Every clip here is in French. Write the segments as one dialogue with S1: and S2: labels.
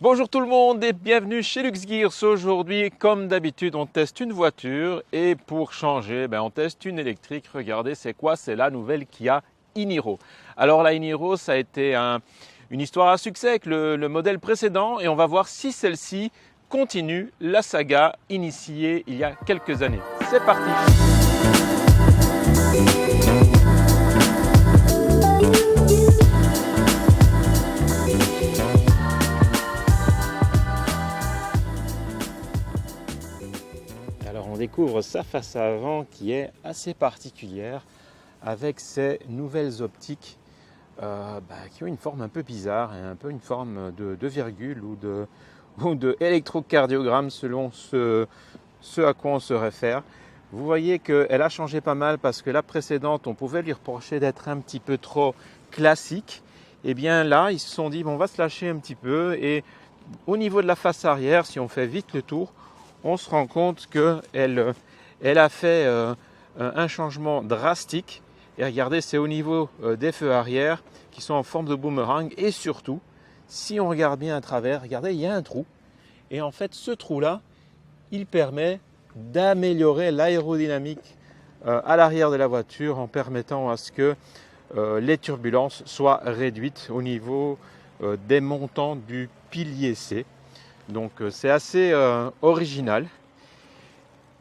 S1: Bonjour tout le monde et bienvenue chez LuxGears. Aujourd'hui, comme d'habitude, on teste une voiture et pour changer, on teste une électrique. Regardez, c'est quoi? C'est la nouvelle Kia e-Niro. Alors la e-Niro, ça a été une histoire à succès avec le modèle précédent et on va voir si celle-ci continue la saga initiée il y a quelques années. C'est parti! Alors on découvre sa face avant qui est assez particulière avec ces nouvelles optiques qui ont une forme un peu bizarre et un peu une forme de virgule ou de électrocardiogramme selon ce à quoi on se réfère. Vous voyez qu'elle a changé pas mal parce que la précédente on pouvait lui reprocher d'être un petit peu trop classique. Et bien là ils se sont dit bon, on va se lâcher un petit peu et au niveau de la face arrière, si on fait vite le tour, on se rend compte qu'elle a fait un changement drastique. Et regardez, c'est au niveau des feux arrière qui sont en forme de boomerang. Et surtout, si on regarde bien à travers, regardez, il y a un trou. Et en fait, ce trou-là, il permet d'améliorer l'aérodynamique à l'arrière de la voiture en permettant à ce que les turbulences soient réduites au niveau des montants du pilier C. Donc c'est assez original.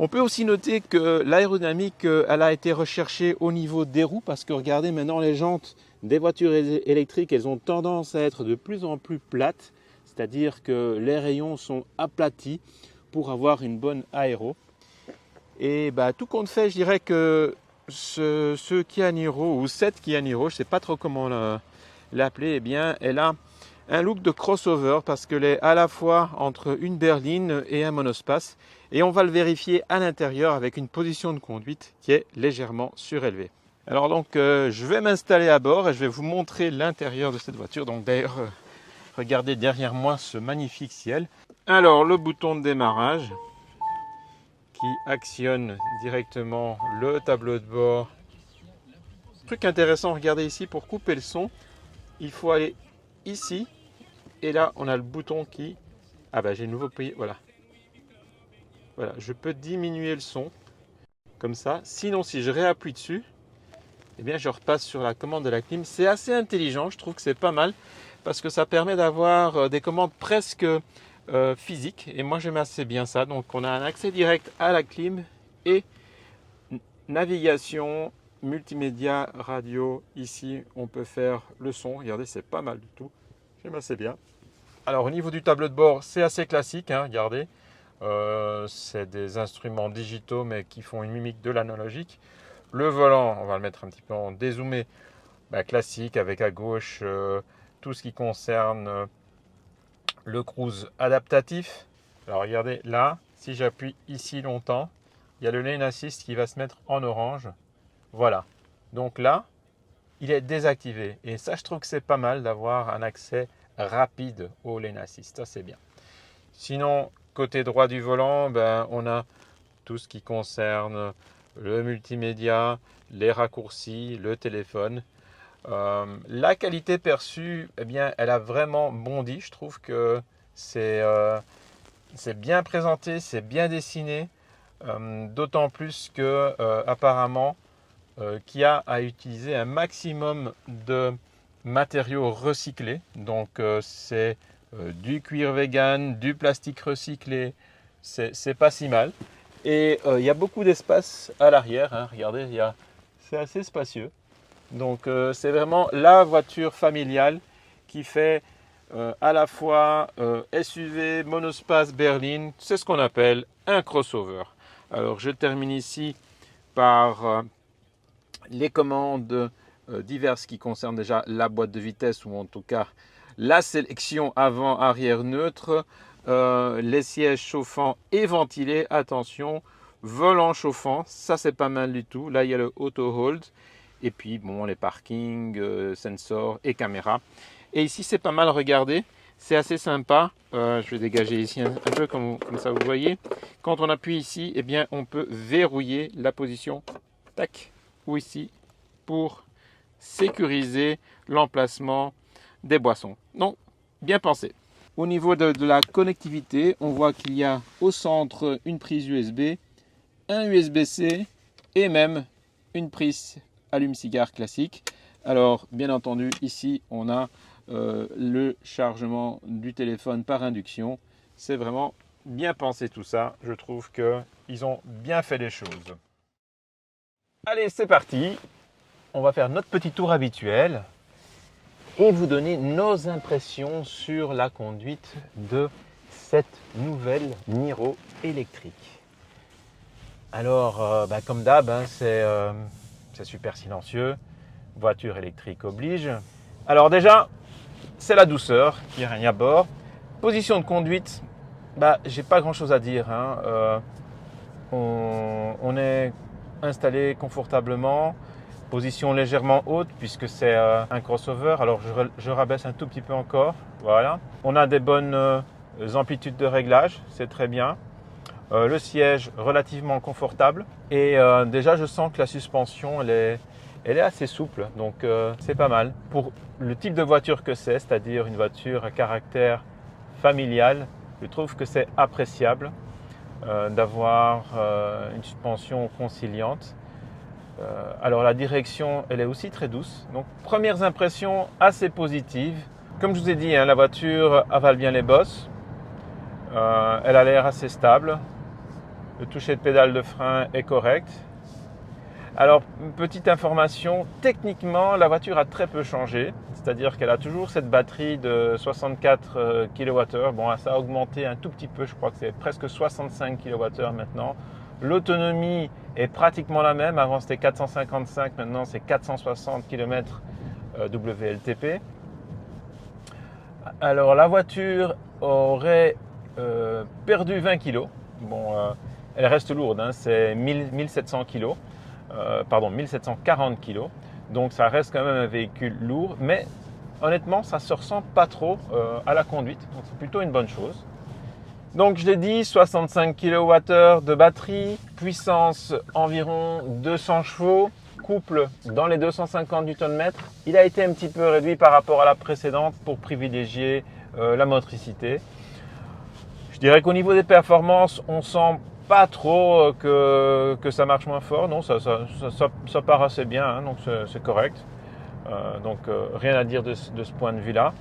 S1: On peut aussi noter que l'aérodynamique elle a été recherchée au niveau des roues parce que regardez maintenant les jantes des voitures électriques, elles ont tendance à être de plus en plus plates, c'est-à-dire que les rayons sont aplatis pour avoir une bonne aéro. Et tout compte fait, je dirais que ce Kia Niro ou cette Kia Niro, je ne sais pas trop comment l'appeler, eh bien elle a un look de crossover parce qu'elle est à la fois entre une berline et un monospace et on va le vérifier à l'intérieur avec une position de conduite qui est légèrement surélevée. Alors donc je vais m'installer à bord et je vais vous montrer l'intérieur de cette voiture. Donc d'ailleurs regardez derrière moi ce magnifique ciel. Alors le bouton de démarrage qui actionne directement le tableau de bord. Truc intéressant, regardez ici, pour couper le son, il faut aller ici et là on a le bouton qui j'ai le nouveau pays, voilà, je peux diminuer le son comme ça. Sinon si je réappuie dessus, eh bien je repasse sur la commande de la clim. C'est assez intelligent, je trouve que c'est pas mal parce que ça permet d'avoir des commandes presque physiques et moi j'aime assez bien ça. Donc on a un accès direct à la clim et navigation, multimédia, radio. Ici on peut faire le son, regardez, c'est pas mal du tout. J'aime assez bien. Alors au niveau du tableau de bord, c'est assez classique, regardez. C'est des instruments digitaux mais qui font une mimique de l'analogique. Le volant, on va le mettre un petit peu en dézoomé, classique avec à gauche tout ce qui concerne le cruise adaptatif. Alors regardez là, si j'appuie ici longtemps, il y a le lane assist qui va se mettre en orange. Voilà, donc là, il est désactivé et ça je trouve que c'est pas mal d'avoir un accès rapide au lane assist, ça c'est bien. Sinon côté droit du volant, on a tout ce qui concerne le multimédia, les raccourcis, le téléphone. La qualité perçue, elle a vraiment bondi. Je trouve que c'est bien présenté, c'est bien dessiné, d'autant plus que apparemment Kia a utilisé un maximum de matériaux recyclés. Donc c'est du cuir vegan, du plastique recyclé, c'est pas si mal. Et il y a beaucoup d'espace à l'arrière, regardez, c'est assez spacieux. Donc c'est vraiment la voiture familiale qui fait à la fois SUV, monospace, berline. C'est ce qu'on appelle un crossover. Alors je termine ici par les commandes diverses qui concernent déjà la boîte de vitesse ou en tout cas la sélection avant-arrière neutre, les sièges chauffants et ventilés, attention, volant chauffant, ça c'est pas mal du tout. Là il y a le auto hold et puis bon, les parkings, sensors et caméras. Et ici c'est pas mal, regardez, c'est assez sympa. Je vais dégager ici un peu comme ça vous voyez. Quand on appuie ici, eh bien on peut verrouiller la position, tac, ou ici pour sécuriser l'emplacement des boissons. Donc bien pensé. Au niveau de la connectivité, on voit qu'il y a au centre une prise USB, un USB-C et même une prise allume-cigare classique. Alors, bien entendu, ici, on a le chargement du téléphone par induction. C'est vraiment bien pensé tout ça. Je trouve qu'ils ont bien fait les choses. Allez, c'est parti. On va faire notre petit tour habituel et vous donner nos impressions sur la conduite de cette nouvelle Niro électrique. Alors, comme d'hab, hein, c'est super silencieux. Voiture électrique oblige. Alors déjà, c'est la douceur qui règne à bord. Position de conduite, j'ai pas grand chose à dire. Hein. On est installé confortablement. Position légèrement haute puisque c'est un crossover. Alors je rabaisse un tout petit peu encore. Voilà. On a des bonnes amplitudes de réglage, c'est très bien. Le siège relativement confortable. Et déjà je sens que la suspension elle est assez souple. Donc c'est pas mal. Pour le type de voiture que c'est-à-dire une voiture à caractère familial, je trouve que c'est appréciable d'avoir une suspension conciliante. Alors la direction, elle est aussi très douce. Donc premières impressions assez positives. Comme je vous ai dit, hein, la voiture avale bien les bosses. Elle a l'air assez stable. Le toucher de pédale de frein est correct. Alors, petite information, techniquement, la voiture a très peu changé. C'est-à-dire qu'elle a toujours cette batterie de 64 kWh. Bon, ça a augmenté un tout petit peu, je crois que c'est presque 65 kWh maintenant. L'autonomie est pratiquement la même. Avant, c'était 455, maintenant, c'est 460 km WLTP. Alors, la voiture aurait perdu 20 kg. Bon, elle reste lourde, hein, c'est 1700 kg. 1740 kg. Donc, ça reste quand même un véhicule lourd. Mais honnêtement, ça ne se ressent pas trop à la conduite. Donc, c'est plutôt une bonne chose. Donc je l'ai dit, 65 kWh de batterie, puissance environ 200 chevaux, couple dans les 250 Nm. Il a été un petit peu réduit par rapport à la précédente pour privilégier la motricité. Je dirais qu'au niveau des performances, on sent pas trop que ça marche moins fort. Non, ça part assez bien, hein, donc c'est correct. Donc rien à dire de ce point de vue-là.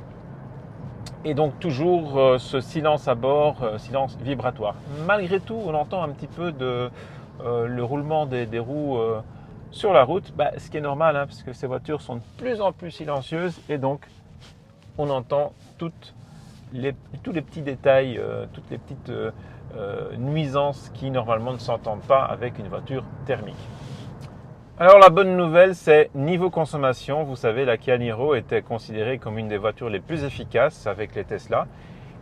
S1: Et donc toujours ce silence à bord, silence vibratoire. Malgré tout, on entend un petit peu le roulement des roues sur la route, ce qui est normal, hein, parce que ces voitures sont de plus en plus silencieuses et donc on entend tous les petits détails, toutes les petites nuisances qui normalement ne s'entendent pas avec une voiture thermique. Alors la bonne nouvelle, c'est niveau consommation. Vous savez, la Kia Niro était considérée comme une des voitures les plus efficaces avec les Tesla.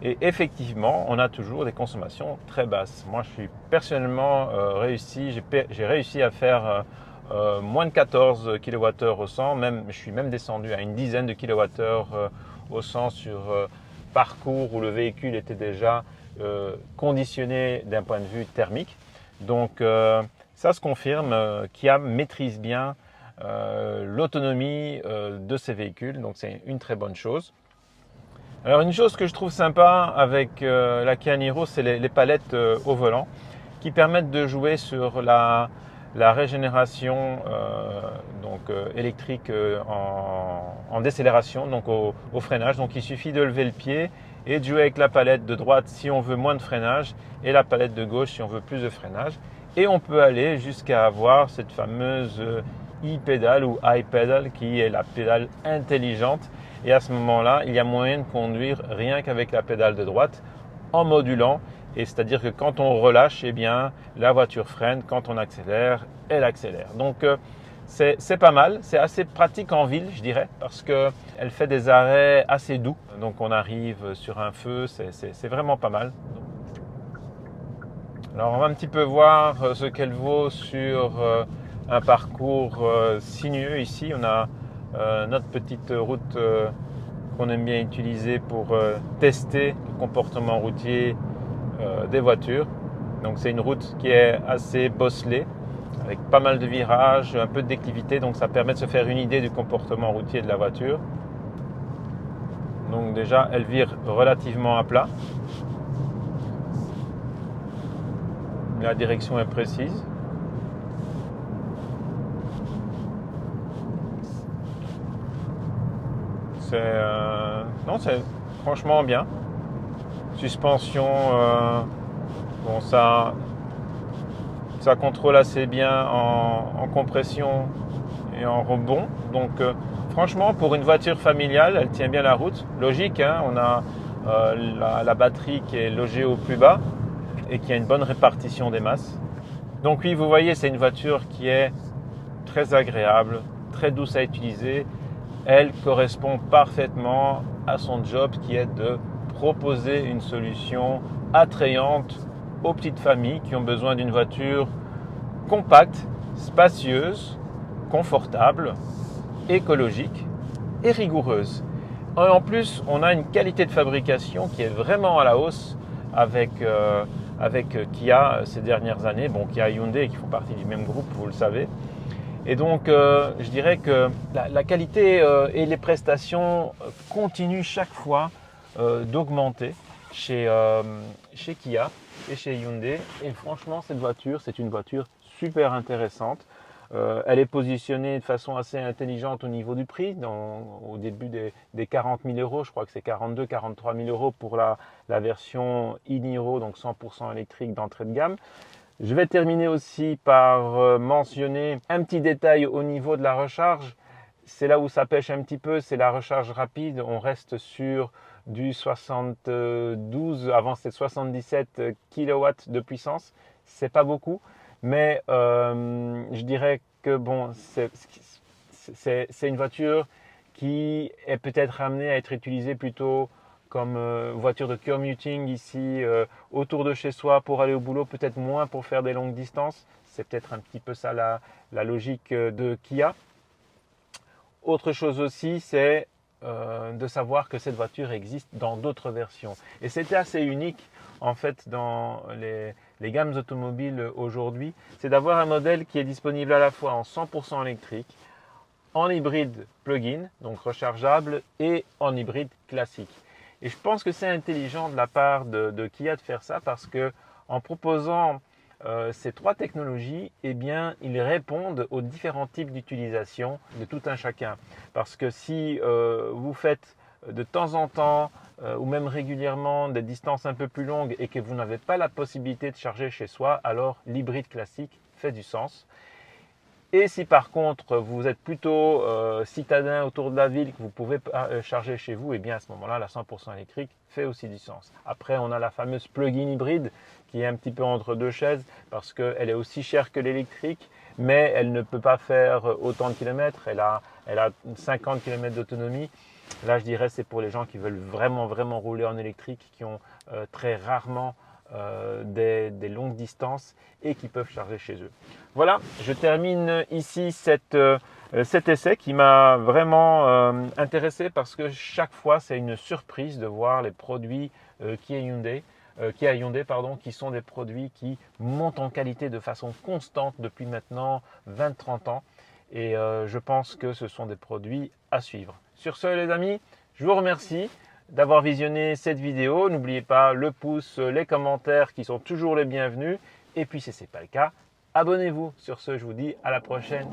S1: Et effectivement, on a toujours des consommations très basses. Moi, je suis personnellement j'ai réussi à faire moins de 14 kWh au 100. Je suis même descendu à une dizaine de kWh au 100 sur parcours où le véhicule était déjà conditionné d'un point de vue thermique. Donc, ça se confirme, Kia maîtrise bien l'autonomie de ces véhicules, donc c'est une très bonne chose. Alors une chose que je trouve sympa avec la Kia Niro, c'est les palettes au volant qui permettent de jouer sur la régénération électrique en décélération, donc au freinage. Donc il suffit de lever le pied et de jouer avec la palette de droite si on veut moins de freinage et la palette de gauche si on veut plus de freinage. Et on peut aller jusqu'à avoir cette fameuse e-pédale ou iPedal qui est la pédale intelligente. Et à ce moment-là, il y a moyen de conduire rien qu'avec la pédale de droite en modulant. Et c'est-à-dire que quand on relâche, eh bien, la voiture freine. Quand on accélère, elle accélère. Donc, c'est pas mal. C'est assez pratique en ville, je dirais, parce qu'elle fait des arrêts assez doux. Donc, on arrive sur un feu. C'est vraiment pas mal. Alors on va un petit peu voir ce qu'elle vaut sur un parcours sinueux. Ici on a notre petite route qu'on aime bien utiliser pour tester le comportement routier des voitures. Donc c'est une route qui est assez bosselée avec pas mal de virages, un peu de déclivité, donc ça permet de se faire une idée du comportement routier de la voiture. Donc déjà, elle vire relativement à plat. La direction est précise. Non, c'est franchement bien. Suspension, bon, ça contrôle assez bien en compression et en rebond. Donc franchement, pour une voiture familiale, elle tient bien la route. Logique, hein, on a la batterie qui est logée au plus bas et qui a une bonne répartition des masses. Donc oui, vous voyez, c'est une voiture qui est très agréable, très douce à utiliser. Elle correspond parfaitement à son job qui est de proposer une solution attrayante aux petites familles qui ont besoin d'une voiture compacte, spacieuse, confortable, écologique et rigoureuse. En plus, on a une qualité de fabrication qui est vraiment à la hausse avec Kia ces dernières années. Bon, Kia et Hyundai qui font partie du même groupe, vous le savez. Et donc, je dirais que la qualité et les prestations continuent chaque fois d'augmenter chez Kia et chez Hyundai. Et franchement, cette voiture, c'est une voiture super intéressante. Elle est positionnée de façon assez intelligente au niveau du prix. Au début des 40 000 euros, je crois que c'est 42 43 000 euros pour la version e-Niro, donc 100% électrique d'entrée de gamme. Je vais terminer aussi par mentionner un petit détail au niveau de la recharge. C'est là où ça pêche un petit peu, c'est la recharge rapide. On reste sur du 72, avant c'était 77 kW de puissance. C'est pas beaucoup, mais je dirais que bon, c'est une voiture qui est peut-être amenée à être utilisée plutôt comme voiture de commuting ici autour de chez soi pour aller au boulot, peut-être moins pour faire des longues distances. C'est peut-être un petit peu ça la logique de Kia. Autre chose aussi, c'est de savoir que cette voiture existe dans d'autres versions. Et c'était assez unique en fait dans les gammes automobiles aujourd'hui, c'est d'avoir un modèle qui est disponible à la fois en 100% électrique, en hybride plug-in, donc rechargeable, et en hybride classique. Et je pense que c'est intelligent de la part de Kia de faire ça parce que en proposant ces trois technologies, eh bien, ils répondent aux différents types d'utilisation de tout un chacun. Parce que si vous faites de temps en temps ou même régulièrement des distances un peu plus longues et que vous n'avez pas la possibilité de charger chez soi, alors l'hybride classique fait du sens. Et si par contre vous êtes plutôt citadin autour de la ville, que vous pouvez charger chez vous, et bien à ce moment-là, la 100% électrique fait aussi du sens. Après, on a la fameuse plug-in hybride qui est un petit peu entre deux chaises parce qu'elle est aussi chère que l'électrique, mais elle ne peut pas faire autant de kilomètres. Elle a 50 km d'autonomie. Là, je dirais, c'est pour les gens qui veulent vraiment rouler en électrique, qui ont très rarement des longues distances et qui peuvent charger chez eux. Voilà, je termine ici cet essai qui m'a vraiment intéressé parce que chaque fois c'est une surprise de voir les produits Kia Hyundai, qui sont des produits qui montent en qualité de façon constante depuis maintenant 20-30 ans et je pense que ce sont des produits à suivre. Sur ce les amis, je vous remercie d'avoir visionné cette vidéo. N'oubliez pas le pouce, les commentaires qui sont toujours les bienvenus. Et puis si ce n'est pas le cas, abonnez-vous. Sur ce, je vous dis à la prochaine.